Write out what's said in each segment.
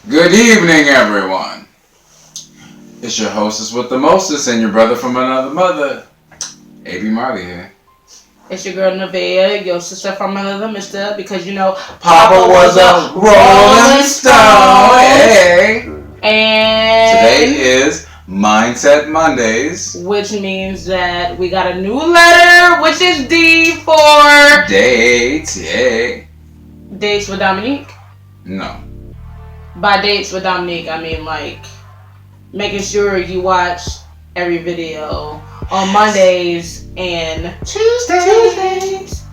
Good evening, everyone. It's your hostess with the mostest and your brother from another mother, AB.Marley here. It's your girl Nevaeh, your sister from another mister, because you know Papa was a Rolling Stone. Hey. And today is Mindset Mondays, which means that we got a new letter, which is D for dates. Yay. Dates with Dominique. No. By dates with Dominique, I mean like making sure you watch every video on Mondays and Tuesdays.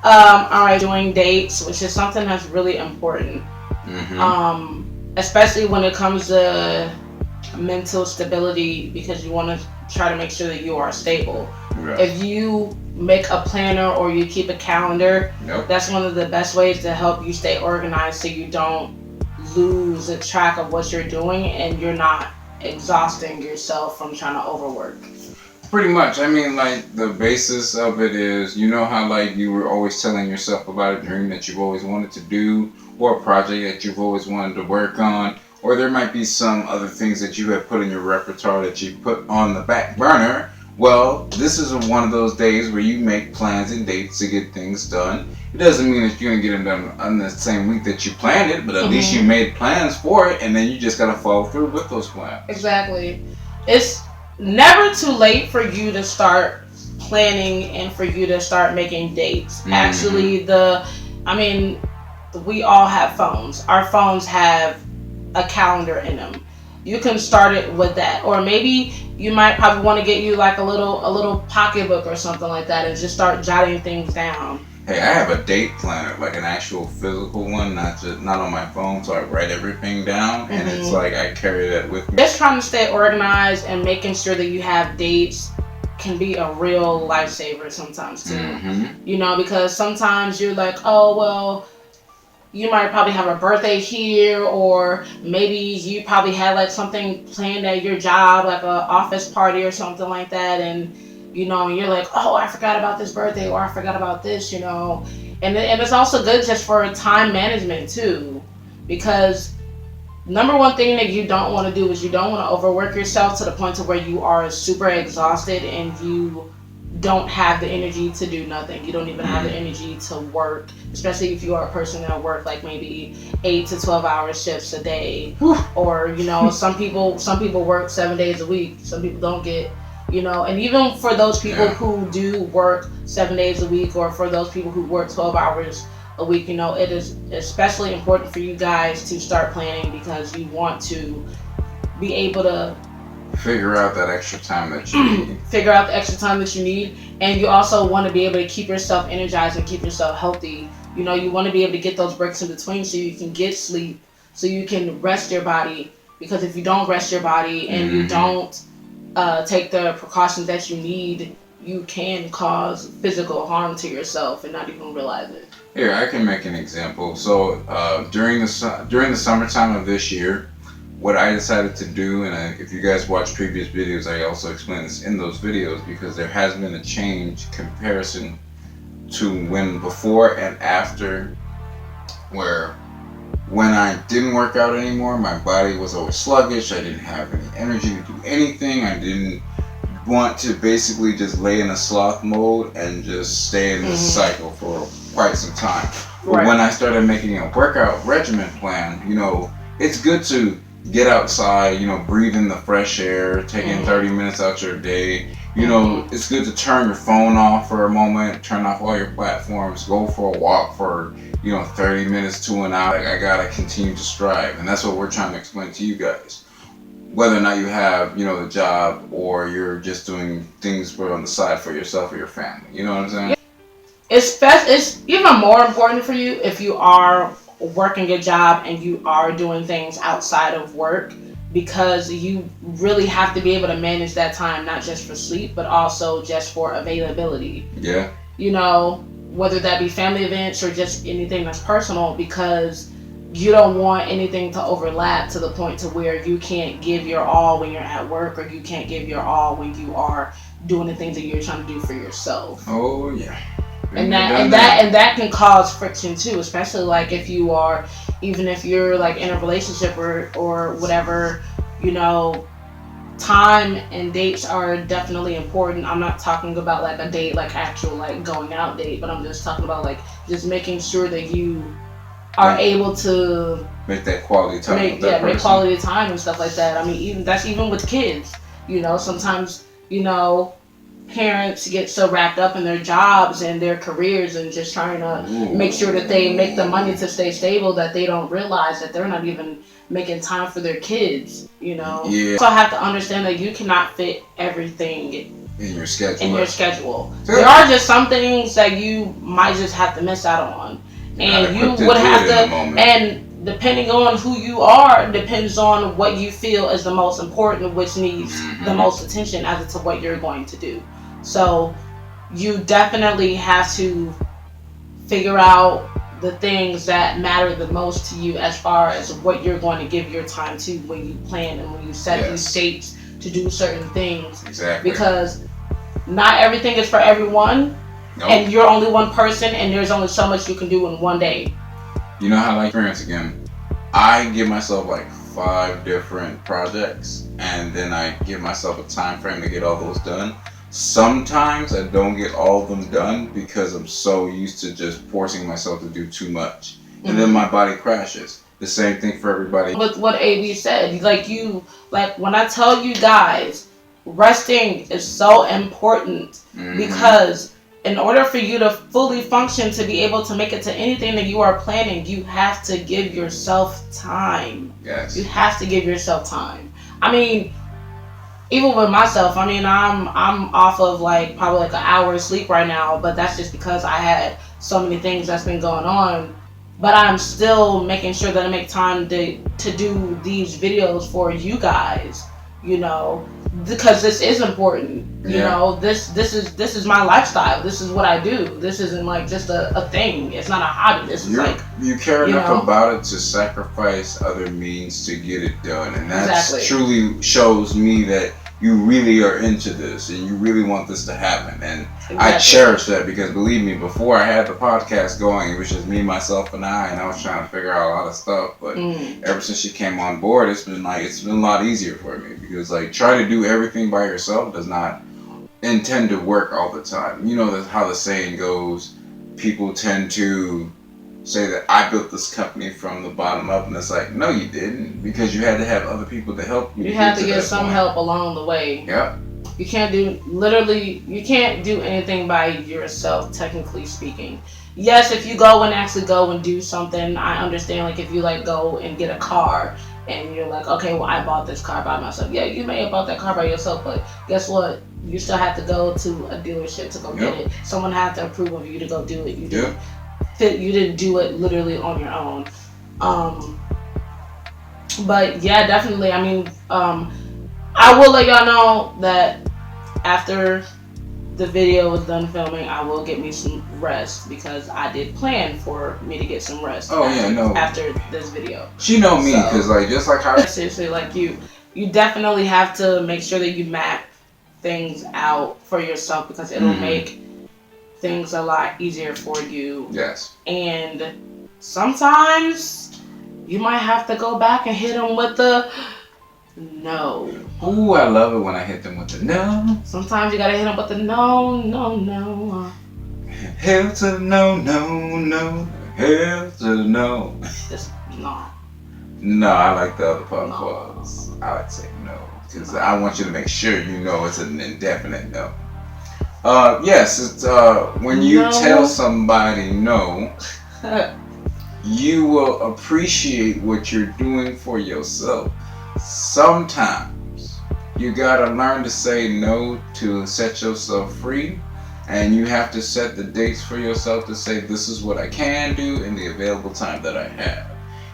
Alright, doing dates, which is something that's really important. Especially when it comes to mental stability, because you want to try to make sure that you are stable. Right. If you make a planner or you keep a calendar, that's one of the best ways to help you stay organized so you don't lose a track of what you're doing and you're not exhausting yourself from trying to overwork. Pretty much. I mean, like, the basis of it is, you know how, like, you were always telling yourself about a dream that you've always wanted to do, or a project that you've always wanted to work on, or there might be some other things that you have put in your repertoire that you put on the back burner. Well, this is one of those days where you make plans and dates to get things done. It doesn't mean that you're going to get them done on the same week that you planned it, but at least you made plans for it, and then you just got to follow through with those plans. Exactly. It's never too late for you to start planning and for you to start making dates. Actually, we all have phones. Our phones have a calendar in them. You can start it with that, or maybe you might probably want to get you like a little pocketbook or something like that, and just start jotting things down. Hey, I have a date planner, like an actual physical one, not on my phone, so I write everything down, and it's like I carry that with me. Just trying to stay organized and making sure that you have dates can be a real lifesaver sometimes too. You know, because sometimes you're like, oh well, you might probably have a birthday here, or maybe you probably had like something planned at your job, like a office party or something like that, and you know, you're like, oh, I forgot about this birthday, or I forgot about this, you know. And it's also good just for time management too, because number one thing that you don't want to do is you don't want to overwork yourself to the point to where you are super exhausted and you don't have the energy to do nothing. You don't even have the energy to work, especially if you are a person that work like maybe 8 to 12 hour shifts a day. Or, you know, some people work 7 days a week. Some people don't get, you know, and even for those people who do work 7 days a week, or for those people who work 12 hours a week, you know, it is especially important for you guys to start planning, because you want to be able to figure out that extra time that you need. And you also want to be able to keep yourself energized and keep yourself healthy. You know, you want to be able to get those breaks in between so you can get sleep, so you can rest your body, because if you don't rest your body and you don't take the precautions that you need, you can cause physical harm to yourself and not even realize it. Here, I can make an example. So during the summertime of this year, what I decided to do, and if you guys watch previous videos, I also explain this in those videos, because there has been a change comparison to when before and after, where when I didn't work out anymore, my body was always sluggish. I didn't have any energy to do anything. I didn't want to basically just lay in a sloth mode and just stay in this cycle for quite some time. But when I started making a workout regimen plan, you know, it's good to get outside, you know, breathe in the fresh air, taking 30 minutes out your day. You know, it's good to turn your phone off for a moment, turn off all your platforms, go for a walk for, you know, 30 minutes to an hour. Like, I gotta continue to strive, and that's what we're trying to explain to you guys. Whether or not you have, you know, the job, or you're just doing things for on the side for yourself or your family. You know what I'm saying? It's even more important for you if you are working a job and you are doing things outside of work, because you really have to be able to manage that time, not just for sleep, but also just for availability. Yeah. You know, whether that be family events or just anything that's personal, because you don't want anything to overlap to the point to where you can't give your all when you're at work, or you can't give your all when you are doing the things that you're trying to do for yourself. Oh yeah. And that can cause friction too, especially like if you are even if you're like in a relationship or whatever, you know, time and dates are definitely important. I'm not talking about like a date, like actual like going out date, but I'm just talking about like just making sure that you are able to make that quality time. Make quality time and stuff like that. I mean, even with kids. You know, sometimes, you know, parents get so wrapped up in their jobs and their careers and just trying to make sure that they make the money to stay stable that they don't realize that they're not even making time for their kids, you know. Yeah. So I have to understand that you cannot fit everything in your schedule. There are just some things that you might just have to miss out on. And you would have to, and depending on who you are, depends on what you feel is the most important, which needs the most attention as to what you're going to do. So you definitely have to figure out the things that matter the most to you as far as what you're going to give your time to when you plan and when you set these dates to do certain things. Exactly. Because not everything is for everyone. Nope. And you're only one person and there's only so much you can do in one day. You know how, like, experience again, I give myself like 5 different projects and then I give myself a time frame to get all those done. Sometimes I don't get all of them done because I'm so used to just forcing myself to do too much. And then my body crashes. The same thing for everybody. With what AB said, like when I tell you guys, resting is so important because in order for you to fully function, to be able to make it to anything that you are planning, you have to give yourself time. Yes. You have to give yourself time. I mean, even with myself, I mean, I'm off of like probably like an hour of sleep right now, but that's just because I had so many things that's been going on. But I'm still making sure that I make time to do these videos for you guys, you know, because this is important. You know, this is my lifestyle. This is what I do. This isn't like just a thing. It's not a hobby. This is like you care enough about it to sacrifice other means to get it done, and that truly shows me that you really are into this and you really want this to happen. And I cherish that because believe me, before I had the podcast going, it was just me, myself, and I was trying to figure out a lot of stuff. But ever since she came on board, it's been a lot easier for me because like trying to do everything by yourself does not intend to work all the time. You know how the saying goes, people tend to say that I built this company from the bottom up, and it's like, no, you didn't, because you had to have other people to help you. You had to get some help along the way. Yep. You can't do anything by yourself, technically speaking. Yes, if you go and do something, I understand. Like if you like go and get a car and you're like, okay, well I bought this car by myself. Yeah, you may have bought that car by yourself, but guess what? You still have to go to a dealership to go get it. Someone had to approve of you to go do it. You didn't do it literally on your own. But yeah, definitely. I mean, I will let y'all know that after the video was done filming, I will get me some rest because I did plan for me to get some rest. After this video. She know me because just like how seriously, like you definitely have to make sure that you map things out for yourself because it'll make things a lot easier for you. Yes. And sometimes you might have to go back and hit them with the no. Ooh, I love it when I hit them with the no. Sometimes you gotta hit them with the no. Hell to the no, no. Hell to the no. Just no. No, I like the other part. I like to say no because I want you to make sure you know it's an indefinite no. Yes, it's when you tell somebody no, you will appreciate what you're doing for yourself. Sometimes you gotta learn to say no to set yourself free, and you have to set the dates for yourself to say this is what I can do in the available time that I have.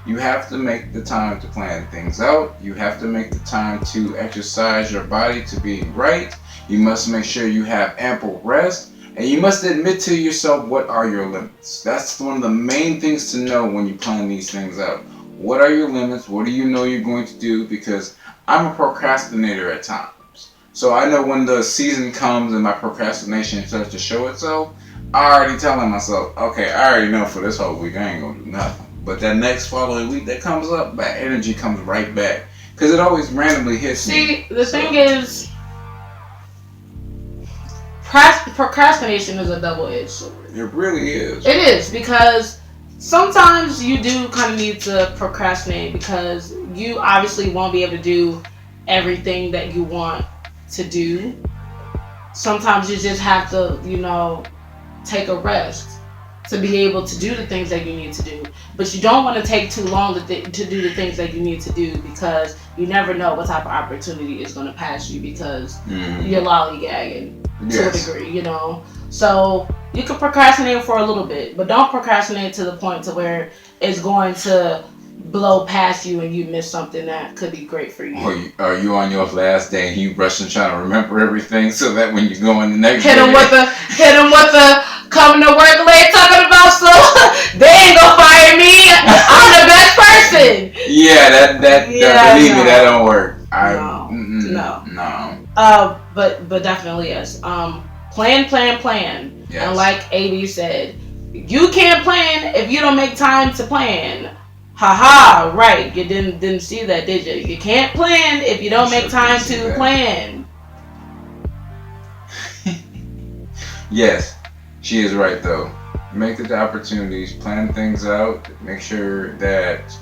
You have to make the time to plan things out. You have to make the time to exercise your body to be right. You must make sure you have ample rest, and you must admit to yourself what are your limits. That's one of the main things to know when you plan these things out. What are your limits? What do you know you're going to do? Because I'm a procrastinator at times. So I know when the season comes and my procrastination starts to show itself, I'm already telling myself, okay, I already know for this whole week I ain't going to do nothing. But that next following week that comes up, that energy comes right back. Because it always randomly hits me. See, the thing is, procrastination is a double-edged sword. It really is. It is, because sometimes you do kind of need to procrastinate because you obviously won't be able to do everything that you want to do. Sometimes you just have to, take a rest to be able to do the things that you need to do. But you don't want to take too long to do the things that you need to do, because you never know what type of opportunity is going to pass you, because you're lollygagging to a degree, So you can procrastinate for a little bit, but don't procrastinate to the point to where it's going to blow past you and you miss something that could be great for you. Or are you on your last day and you rushing trying to remember everything so that when you go in the next hit them with the coming to work late talking about, so they ain't gonna fire me. I'm the best person. Yeah, believe me, that don't work. No. But definitely yes. Plan. Yes. And like AB said, you can't plan if you don't make time to plan. Haha, right. You didn't see that, did you? You can't plan if you don't make time to plan. Yes, she is right though. Make the opportunities, plan things out, make sure that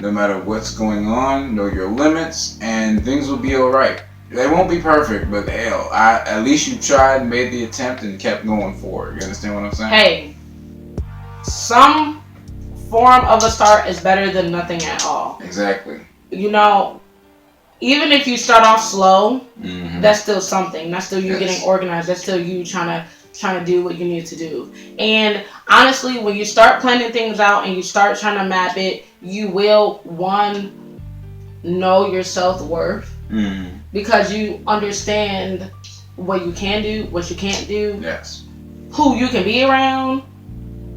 no matter what's going on, know your limits, and things will be alright. They won't be perfect, but hell, at least you tried, made the attempt, and kept going forward. You understand what I'm saying? Hey, some form of a start is better than nothing at all. Exactly. Even if you start off slow, that's still something. That's still you getting organized. That's still you trying to do what you need to do. And honestly, when you start planning things out and you start trying to map it, you will, one, know your self-worth. Because you understand what you can do, what you can't do. Yes. Who you can be around,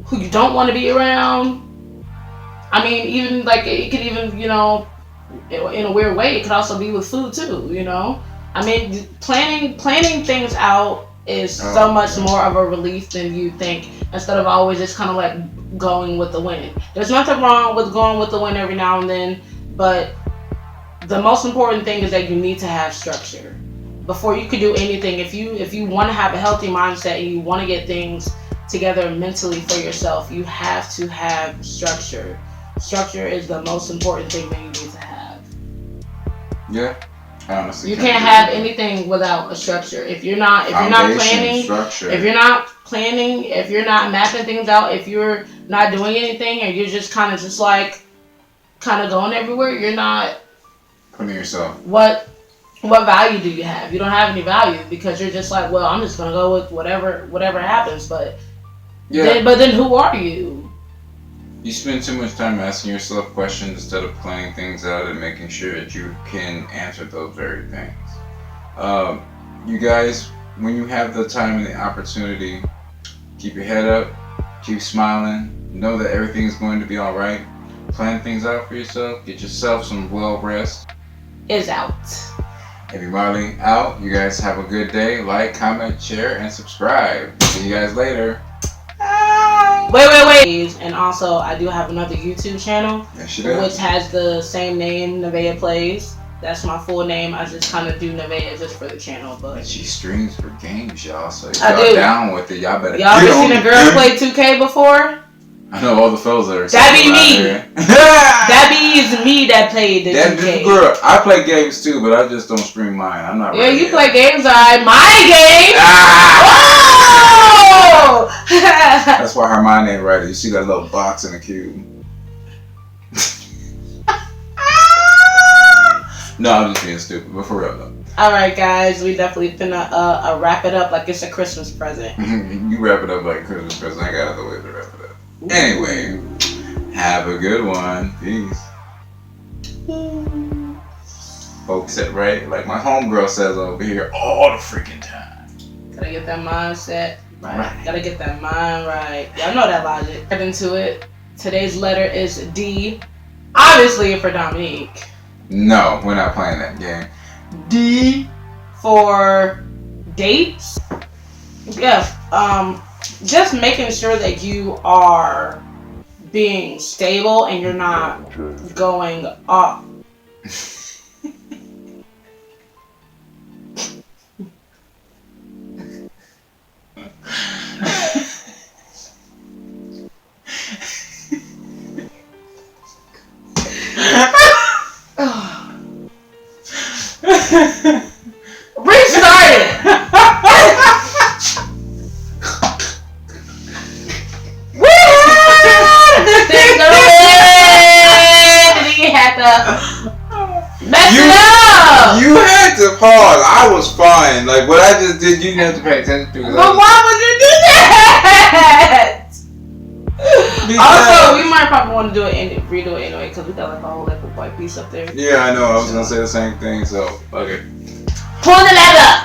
who you don't want to be around. I mean, even like it could even, in a weird way, it could also be with food too, I mean, planning things out is so much more of a relief than you think, instead of always just kind of like going with the wind. There's nothing wrong with going with the wind every now and then, but the most important thing is that you need to have structure before you can do anything. If you want to have a healthy mindset and you want to get things together mentally for yourself, you have to have structure. Structure is the most important thing that you need to have. Yeah, honestly. You can't have anything without a structure. If you're not planning, structure. if you're not mapping things out, if you're not doing anything and you're just kind of going everywhere, you're not putting yourself. What value do you have? You don't have any value, because you're just like, well, I'm just gonna go with whatever happens. But then who are you? You spend too much time asking yourself questions instead of planning things out and making sure that you can answer those very things. You guys, when you have the time and the opportunity, keep your head up, keep smiling, know that everything is going to be all right. Plan things out for yourself. Get yourself some well rest. Is out. M.I.N.D.E.S.E.T out. You guys have a good day. Like, comment, share, and subscribe. See you guys later. Wait. And also, I do have another YouTube channel, which has the same name, Nevaeh Plays. That's my full name. I just kind of do Nevaeh just for the channel. But she streams for games, y'all. So if y'all down with it, y'all better. Y'all ever seen a girl play 2K before? I know all the fellas that are. That be me. That be me that played the 2K. Girl, I play games too, but I just don't stream mine. I'm not. Yeah, you play games, alright. My game. Oh! That's why her mind ain't right. You see that little box in the cube. No, I'm just being stupid, but for real though. Alright guys, we definitely finna wrap it up like it's a Christmas present. You wrap it up like a Christmas present. I got other ways to wrap it up. Anyway, have a good one. Peace. Folks said right, like my homegirl says over here all the freaking time. Gotta get that mindset right. Gotta get that mind right. Y'all know that logic. Get into it. Today's letter is D. Obviously for Dominique. No, we're not playing that game. D for dates. Yeah. Just making sure that you are being stable and you're not going up. Restart it. He had to mess it up. You had to pause. I was fine. Like what I just did, you didn't have to pay attention to. But why would you do that? Also, we might probably want to do it and redo it anyway because we got like a whole like white piece up there. Yeah, I know. I was gonna say the same thing. So okay. Pull the ladder.